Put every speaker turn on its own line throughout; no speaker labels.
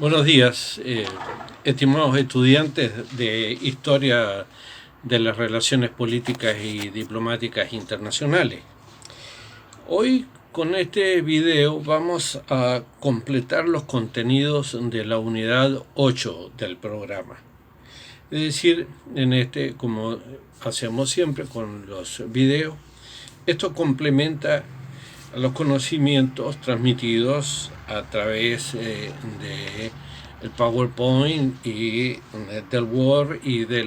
Buenos días, estimados estudiantes de Historia de las Relaciones Políticas y Diplomáticas Internacionales. Hoy con este video vamos a completar los contenidos de la unidad 8 del programa. Es decir, como hacemos siempre con los videos, esto complementa a los conocimientos transmitidos a través de el PowerPoint y del Word y de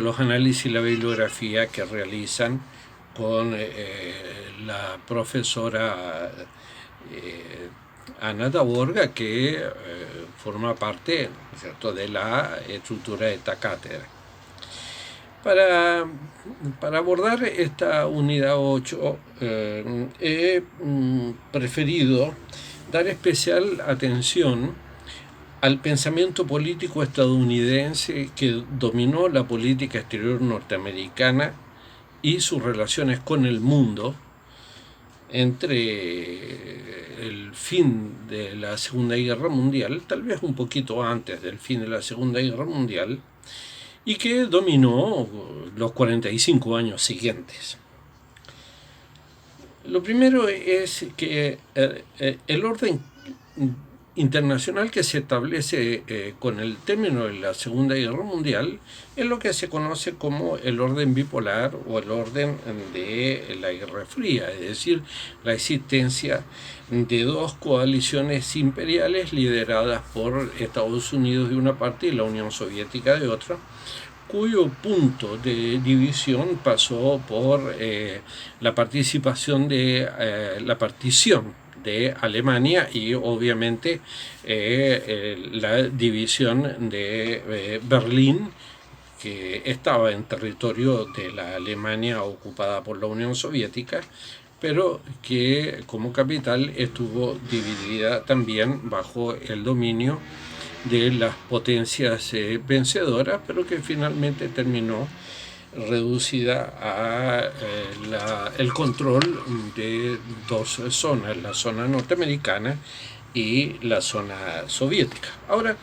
los análisis y la bibliografía que realizan con la profesora Ana Taborga, que forma parte, ¿cierto?, de la estructura de esta cátedra. Para abordar esta unidad 8 he preferido dar especial atención al pensamiento político estadounidense que dominó la política exterior norteamericana y sus relaciones con el mundo entre el fin de la Segunda Guerra Mundial, tal vez un poquito antes del fin de la Segunda Guerra Mundial, y que dominó los 45 años siguientes. Lo primero es que el orden internacional que se establece con el término de la Segunda Guerra Mundial es lo que se conoce como el orden bipolar o el orden de la Guerra Fría, es decir, la existencia de dos coaliciones imperiales lideradas por Estados Unidos de una parte y la Unión Soviética de otra, cuyo punto de división pasó por la partición de Alemania y obviamente la división de Berlín, que estaba en territorio de la Alemania ocupada por la Unión Soviética, pero que como capital estuvo dividida también bajo el dominio de las potencias vencedoras, pero que finalmente terminó reducida a el control de dos zonas, la zona norteamericana y la zona soviética. Ahora,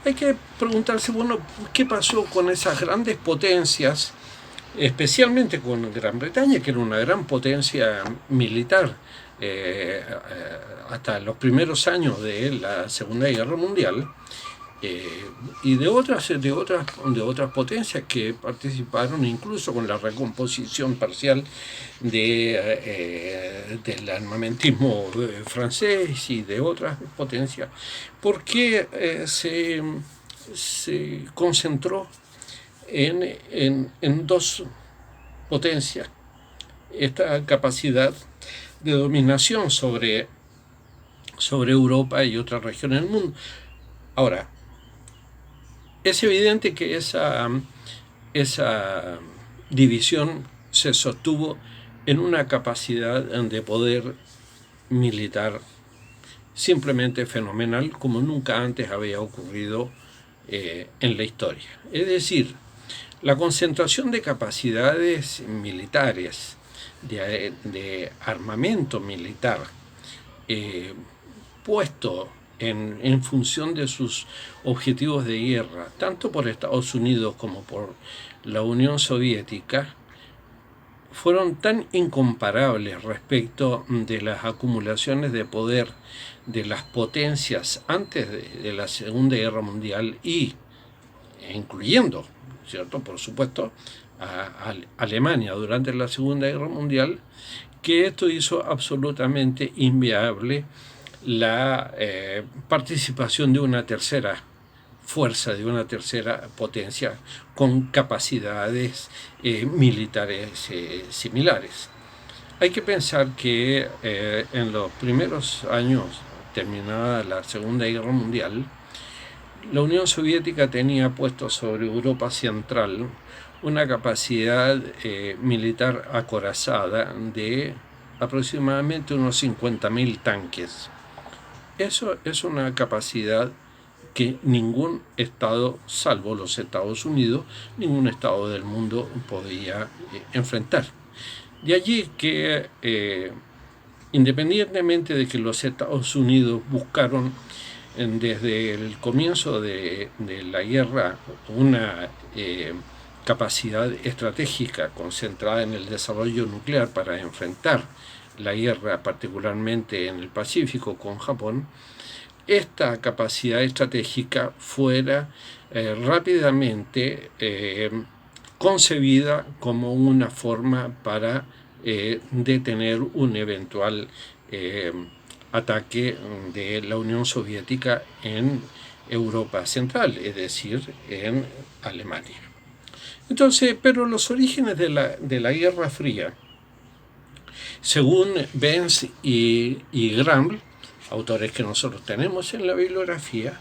hay que preguntarse, bueno, ¿qué pasó con esas grandes potencias, especialmente con Gran Bretaña, que era una gran potencia militar hasta los primeros años de la Segunda Guerra Mundial? Y de otras potencias que participaron incluso con la recomposición parcial del armamentismo francés y de otras potencias, porque se concentró en dos potencias esta capacidad de dominación sobre Europa y otras regiones del mundo. Ahora, es evidente que esa división se sostuvo en una capacidad de poder militar simplemente fenomenal, como nunca antes había ocurrido en la historia. Es decir, la concentración de capacidades militares, de armamento militar, puesto en función de sus objetivos de guerra, tanto por Estados Unidos como por la Unión Soviética, fueron tan incomparables respecto de las acumulaciones de poder de las potencias antes de la Segunda Guerra Mundial incluyendo, ¿cierto?, por supuesto, a Alemania durante la Segunda Guerra Mundial, que esto hizo absolutamente inviable la participación de una tercera fuerza, de una tercera potencia con capacidades militares similares. Hay que pensar que en los primeros años, terminada la Segunda Guerra Mundial, la Unión Soviética tenía puesto sobre Europa Central una capacidad militar acorazada de aproximadamente unos 50.000 tanques. Eso es una capacidad que ningún Estado, salvo los Estados Unidos, ningún Estado del mundo podía enfrentar. De allí que, independientemente de que los Estados Unidos buscaron desde el comienzo de la guerra una capacidad estratégica concentrada en el desarrollo nuclear para enfrentar la guerra, particularmente en el Pacífico con Japón, esta capacidad estratégica fuera rápidamente concebida como una forma para detener un eventual ataque de la Unión Soviética en Europa Central, es decir, en Alemania. Entonces, pero los orígenes de la Guerra Fría, según Benz y Gramm, autores que nosotros tenemos en la bibliografía,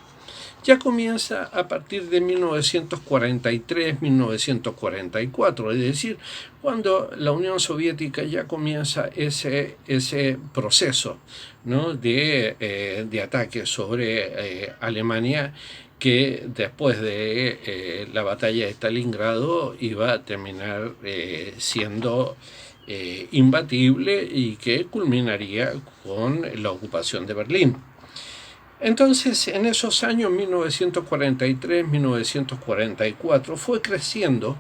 ya comienza a partir de 1943-1944, es decir, cuando la Unión Soviética ya comienza ese proceso, ¿no?, de ataque sobre Alemania, que después de la batalla de Stalingrado iba a terminar siendo imbatible y que culminaría con la ocupación de Berlín. Entonces, en esos años 1943-1944 fue creciendo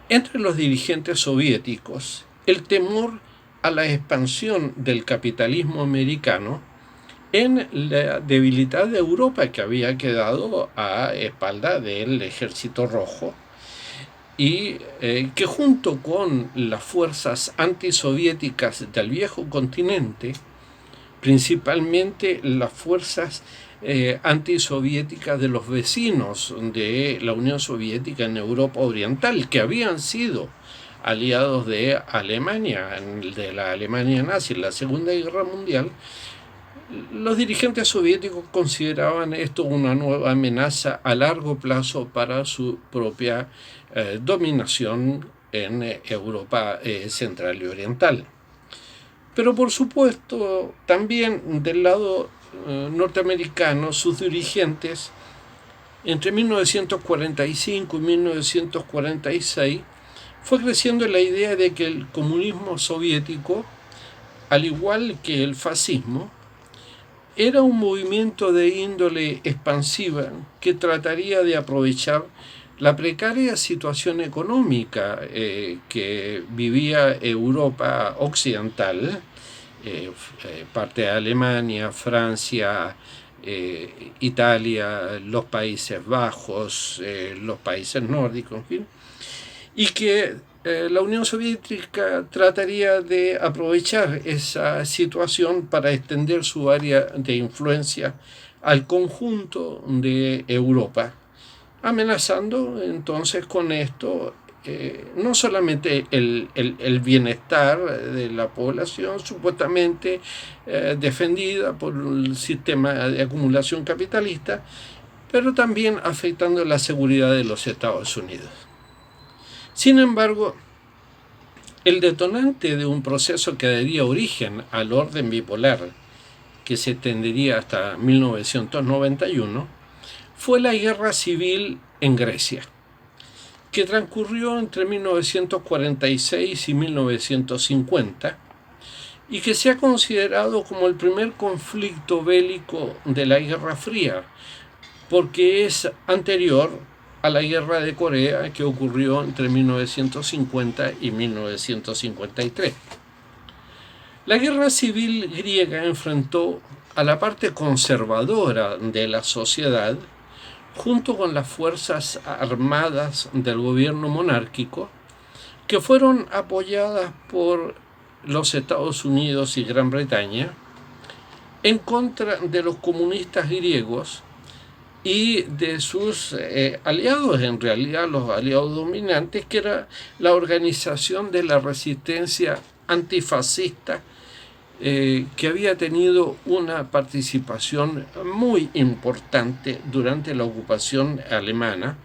entre los dirigentes soviéticos el temor a la expansión del capitalismo americano en la debilidad de Europa, que había quedado a espalda del Ejército Rojo, y que junto con las fuerzas antisoviéticas del viejo continente, principalmente las fuerzas antisoviéticas de los vecinos de la Unión Soviética en Europa Oriental, que habían sido aliados de Alemania, de la Alemania nazi en la Segunda Guerra Mundial, los dirigentes soviéticos consideraban esto una nueva amenaza a largo plazo para su propia dominación en Europa Central y Oriental. Pero por supuesto, también del lado norteamericano, sus dirigentes, entre 1945 y 1946, fue creciendo la idea de que el comunismo soviético, al igual que el fascismo, era un movimiento de índole expansiva que trataría de aprovechar la precaria situación económica que vivía Europa occidental, parte de Alemania, Francia, Italia, los Países Bajos, los países nórdicos, en fin, y que la Unión Soviética trataría de aprovechar esa situación para extender su área de influencia al conjunto de Europa, amenazando entonces con esto no solamente el bienestar de la población supuestamente defendida por el sistema de acumulación capitalista, pero también afectando la seguridad de los Estados Unidos. Sin embargo, el detonante de un proceso que daría origen al orden bipolar, que se extendería hasta 1991, fue la guerra civil en Grecia, que transcurrió entre 1946 y 1950 y que se ha considerado como el primer conflicto bélico de la Guerra Fría, porque es anterior a la Guerra de Corea, que ocurrió entre 1950 y 1953. La guerra civil griega enfrentó a la parte conservadora de la sociedad junto con las fuerzas armadas del gobierno monárquico, que fueron apoyadas por los Estados Unidos y Gran Bretaña en contra de los comunistas griegos y de sus aliados, en realidad los aliados dominantes, que era la Organización de la Resistencia Antifascista, que había tenido una participación muy importante durante la ocupación alemana,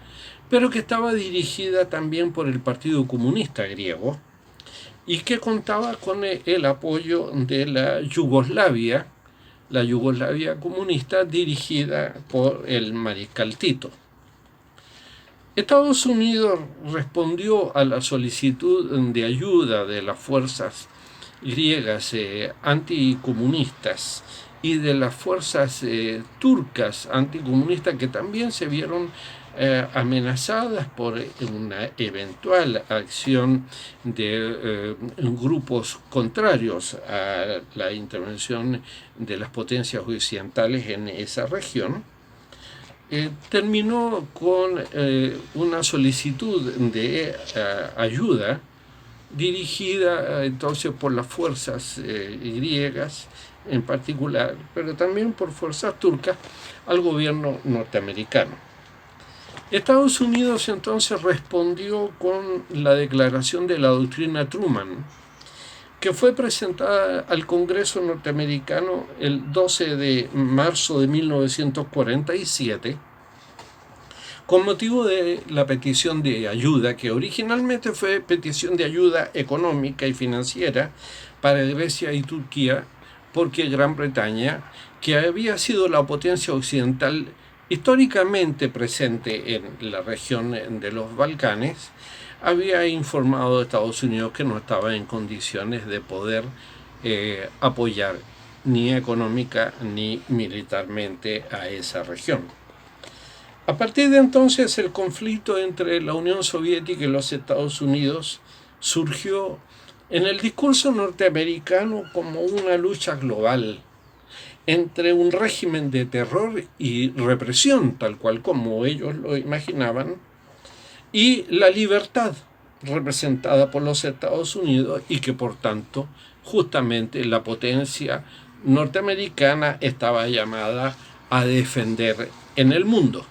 pero que estaba dirigida también por el Partido Comunista griego y que contaba con el apoyo de la Yugoslavia comunista, dirigida por el mariscal Tito. Estados Unidos respondió a la solicitud de ayuda de las fuerzas griegas anticomunistas y de las fuerzas turcas anticomunistas que también se vieron amenazadas por una eventual acción de grupos contrarios a la intervención de las potencias occidentales en esa región, terminó con una solicitud de ayuda dirigida entonces por las fuerzas griegas en particular, pero también por fuerzas turcas al gobierno norteamericano. Estados Unidos entonces respondió con la declaración de la doctrina Truman, que fue presentada al Congreso norteamericano el 12 de marzo de 1947, con motivo de la petición de ayuda, que originalmente fue petición de ayuda económica y financiera para Grecia y Turquía, porque Gran Bretaña, que había sido la potencia occidental históricamente presente en la región de los Balcanes, había informado a Estados Unidos que no estaba en condiciones de poder apoyar ni económica ni militarmente a esa región. A partir de entonces, el conflicto entre la Unión Soviética y los Estados Unidos surgió en el discurso norteamericano como una lucha global entre un régimen de terror y represión, tal cual como ellos lo imaginaban, y la libertad representada por los Estados Unidos, y que por tanto justamente la potencia norteamericana estaba llamada a defender en el mundo.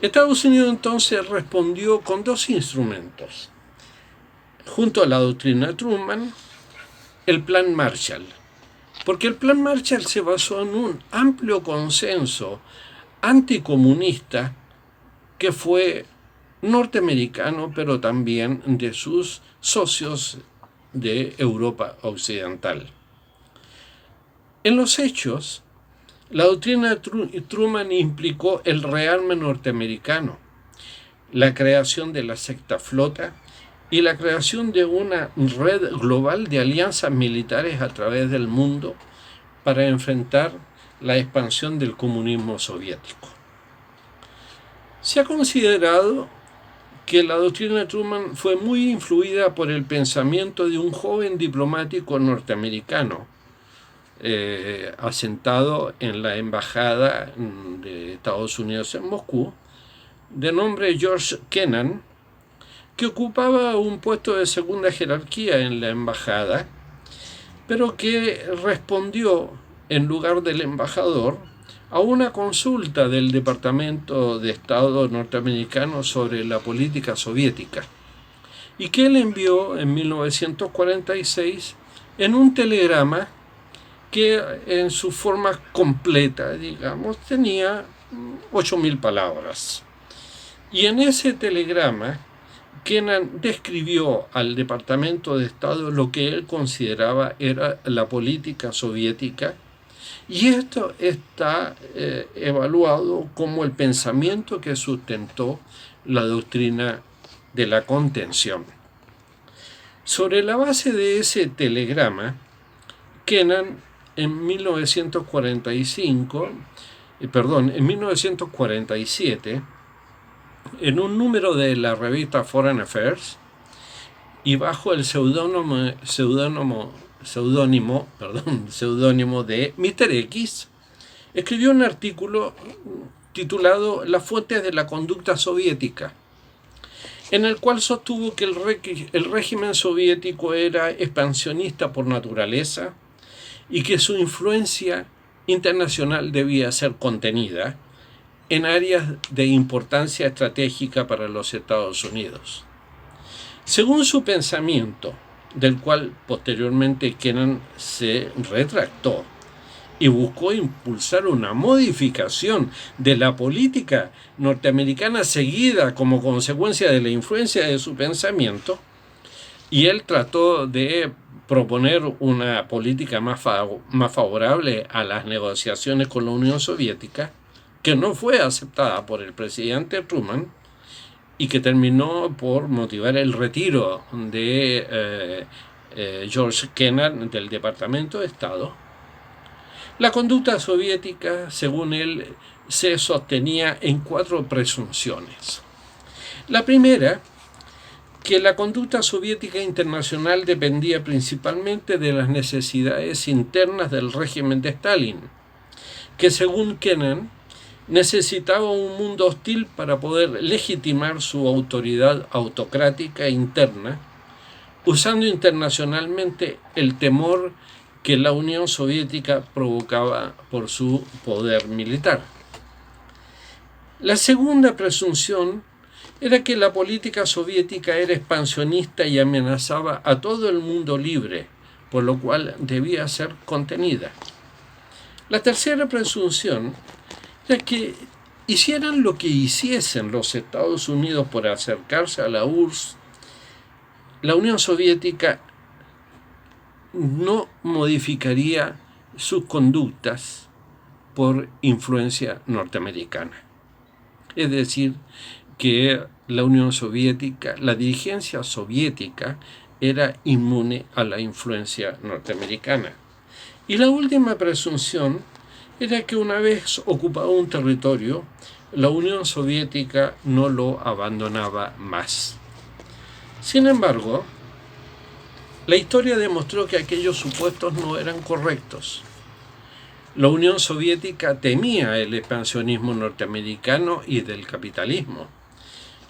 Estados Unidos entonces respondió con dos instrumentos. Junto a la doctrina Truman, el Plan Marshall. Porque el Plan Marshall se basó en un amplio consenso anticomunista que fue norteamericano, pero también de sus socios de Europa Occidental. En los hechos, la doctrina Truman implicó el rearme norteamericano, la creación de la sexta flota y la creación de una red global de alianzas militares a través del mundo para enfrentar la expansión del comunismo soviético. Se ha considerado que la doctrina Truman fue muy influida por el pensamiento de un joven diplomático norteamericano asentado en la embajada de Estados Unidos en Moscú, de nombre George Kennan, que ocupaba un puesto de segunda jerarquía en la embajada, pero que respondió en lugar del embajador a una consulta del Departamento de Estado norteamericano sobre la política soviética, y que él envió en 1946 en un telegrama que en su forma completa, digamos, tenía 8.000 palabras. Y en ese telegrama, Kennan describió al Departamento de Estado lo que él consideraba era la política soviética, y esto está evaluado como el pensamiento que sustentó la doctrina de la contención. Sobre la base de ese telegrama, Kennan en 1947, en un número de la revista Foreign Affairs y bajo el seudónimo de Mr. X, escribió un artículo titulado Las fuentes de la conducta soviética, en el cual sostuvo que el régimen soviético era expansionista por naturaleza y que su influencia internacional debía ser contenida en áreas de importancia estratégica para los Estados Unidos. Según su pensamiento, del cual posteriormente Kennan se retractó y buscó impulsar una modificación de la política norteamericana seguida como consecuencia de la influencia de su pensamiento, y él trató de proponer una política más favorable a las negociaciones con la Unión Soviética, que no fue aceptada por el presidente Truman y que terminó por motivar el retiro de George Kennan del Departamento de Estado, la conducta soviética, según él, se sostenía en 4 presunciones. La primera, que la conducta soviética internacional dependía principalmente de las necesidades internas del régimen de Stalin, que según Kennan necesitaba un mundo hostil para poder legitimar su autoridad autocrática interna, usando internacionalmente el temor que la Unión Soviética provocaba por su poder militar. La segunda presunción era que la política soviética era expansionista y amenazaba a todo el mundo libre, por lo cual debía ser contenida. La tercera presunción era que hicieran lo que hiciesen los Estados Unidos por acercarse a la URSS, la Unión Soviética no modificaría sus conductas por influencia norteamericana. Es decir, que la Unión Soviética, la dirigencia soviética, era inmune a la influencia norteamericana. Y la última presunción era que una vez ocupado un territorio, la Unión Soviética no lo abandonaba más. Sin embargo, la historia demostró que aquellos supuestos no eran correctos. La Unión Soviética temía el expansionismo norteamericano y del capitalismo,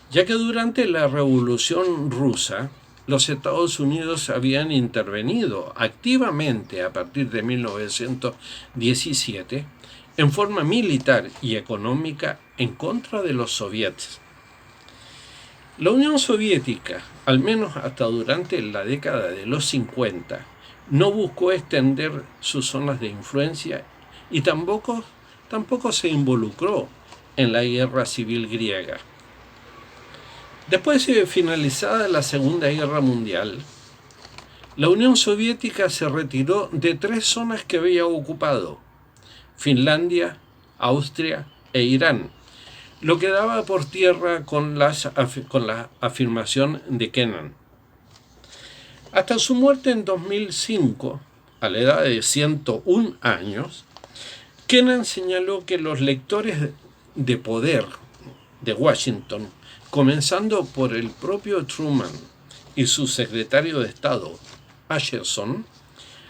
ya que durante la Revolución Rusa, los Estados Unidos habían intervenido activamente a partir de 1917 en forma militar y económica en contra de los soviets. La Unión Soviética, al menos hasta durante la década de los 50, no buscó extender sus zonas de influencia y tampoco se involucró en la guerra civil griega. Después de finalizada la Segunda Guerra Mundial, la Unión Soviética se retiró de 3 zonas que había ocupado: Finlandia, Austria e Irán, lo que daba por tierra con la afirmación de Kennan. Hasta su muerte en 2005, a la edad de 101 años, Kennan señaló que los lectores de poder de Washington, comenzando por el propio Truman y su secretario de Estado, Acheson,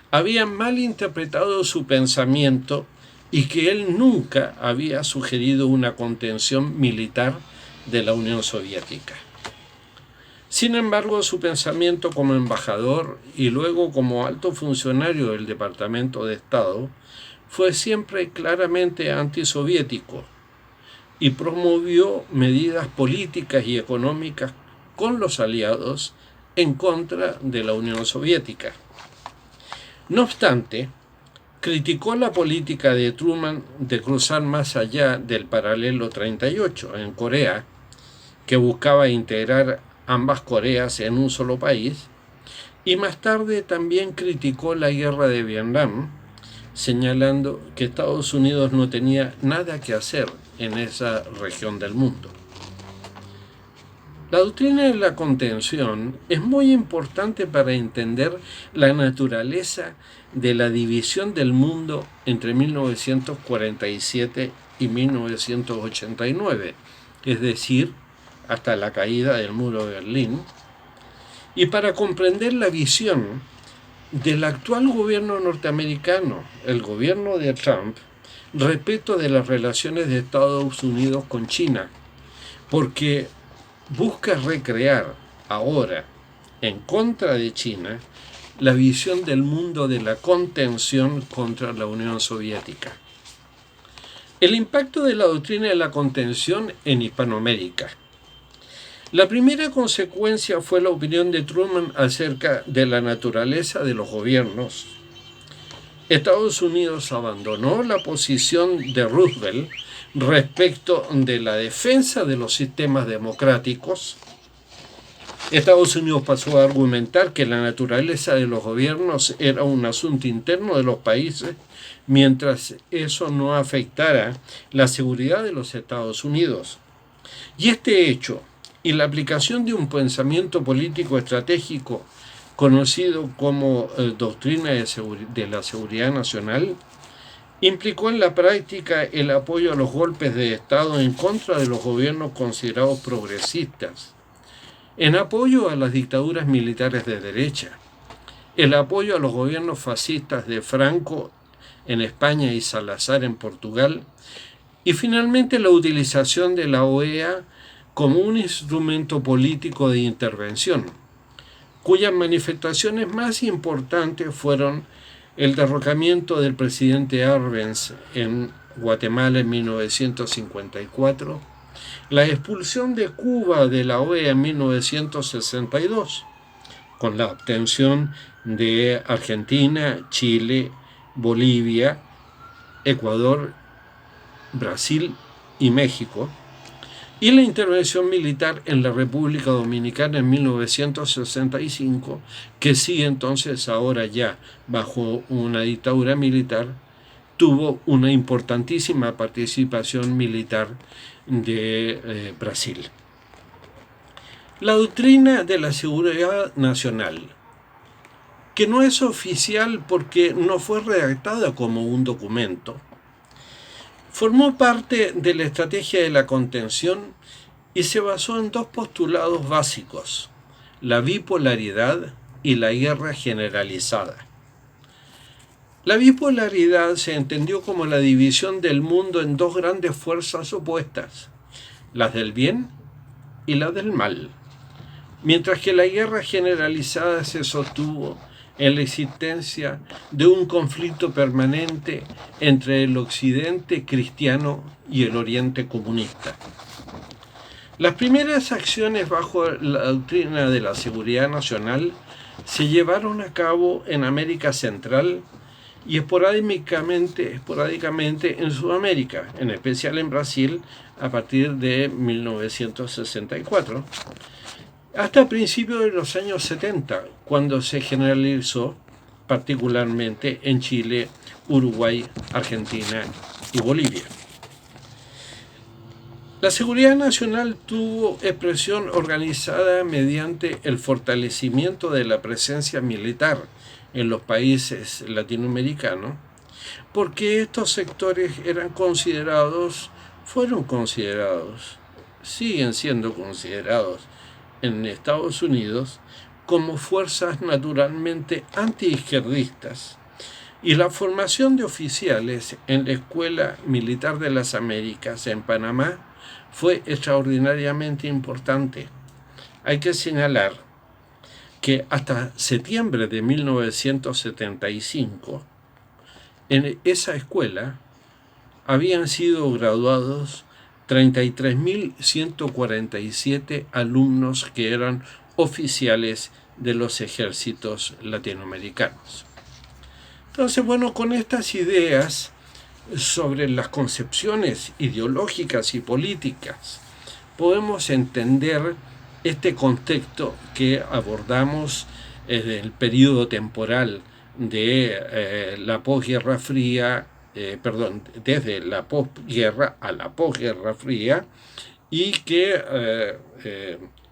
habían malinterpretado su pensamiento y que él nunca había sugerido una contención militar de la Unión Soviética. Sin embargo, su pensamiento como embajador y luego como alto funcionario del Departamento de Estado fue siempre claramente antisoviético y promovió medidas políticas y económicas con los aliados en contra de la Unión Soviética. No obstante, criticó la política de Truman de cruzar más allá del paralelo 38 en Corea, que buscaba integrar ambas Coreas en un solo país, y más tarde también criticó la guerra de Vietnam, señalando que Estados Unidos no tenía nada que hacer en esa región del mundo. La doctrina de la contención es muy importante para entender la naturaleza de la división del mundo entre 1947 y 1989, es decir, hasta la caída del muro de Berlín, y para comprender la visión del actual gobierno norteamericano, el gobierno de Trump, respecto de las relaciones de Estados Unidos con China, porque busca recrear ahora, en contra de China, la visión del mundo de la contención contra la Unión Soviética. El impacto de la doctrina de la contención en Hispanoamérica. La primera consecuencia fue la opinión de Truman acerca de la naturaleza de los gobiernos. Estados Unidos abandonó la posición de Roosevelt respecto de la defensa de los sistemas democráticos. Estados Unidos pasó a argumentar que la naturaleza de los gobiernos era un asunto interno de los países, mientras eso no afectara la seguridad de los Estados Unidos. Y este hecho y la aplicación de un pensamiento político estratégico conocido como Doctrina de la Seguridad Nacional, implicó en la práctica el apoyo a los golpes de Estado en contra de los gobiernos considerados progresistas, en apoyo a las dictaduras militares de derecha, el apoyo a los gobiernos fascistas de Franco en España y Salazar en Portugal, y finalmente la utilización de la OEA como un instrumento político de intervención, cuyas manifestaciones más importantes fueron el derrocamiento del presidente Arbenz en Guatemala en 1954, la expulsión de Cuba de la OEA en 1962, con la obtención de Argentina, Chile, Bolivia, Ecuador, Brasil y México, y la intervención militar en la República Dominicana en 1965, que sí, entonces ahora ya bajo una dictadura militar, tuvo una importantísima participación militar de Brasil. La doctrina de la seguridad nacional, que no es oficial porque no fue redactada como un documento, formó parte de la estrategia de la contención y se basó en dos postulados básicos: la bipolaridad y la guerra generalizada. La bipolaridad se entendió como la división del mundo en dos grandes fuerzas opuestas, las del bien y las del mal, mientras que la guerra generalizada se sostuvo en la existencia de un conflicto permanente entre el occidente cristiano y el oriente comunista. Las primeras acciones bajo la doctrina de la seguridad nacional se llevaron a cabo en América Central y esporádicamente en Sudamérica, en especial en Brasil, a partir de 1964, hasta principios de los años 70, cuando se generalizó particularmente en Chile, Uruguay, Argentina y Bolivia. La seguridad nacional tuvo expresión organizada mediante el fortalecimiento de la presencia militar en los países latinoamericanos, porque estos sectores fueron considerados, siguen siendo considerados en Estados Unidos como fuerzas naturalmente antiizquierdistas, y la formación de oficiales en la Escuela Militar de las Américas en Panamá fue extraordinariamente importante. Hay que señalar que hasta septiembre de 1975, en esa escuela habían sido graduados 33.147 alumnos que eran oficiales de los ejércitos latinoamericanos. Entonces, bueno, con estas ideas sobre las concepciones ideológicas y políticas, podemos entender este contexto que abordamos en el periodo temporal de la posguerra fría, desde la posguerra a la posguerra fría, y que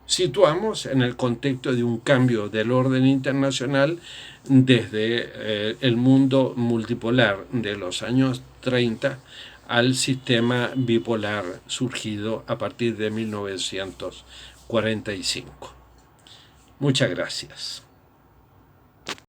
situamos en el contexto de un cambio del orden internacional desde el mundo multipolar de los años 30 al sistema bipolar surgido a partir de 1945. Muchas gracias.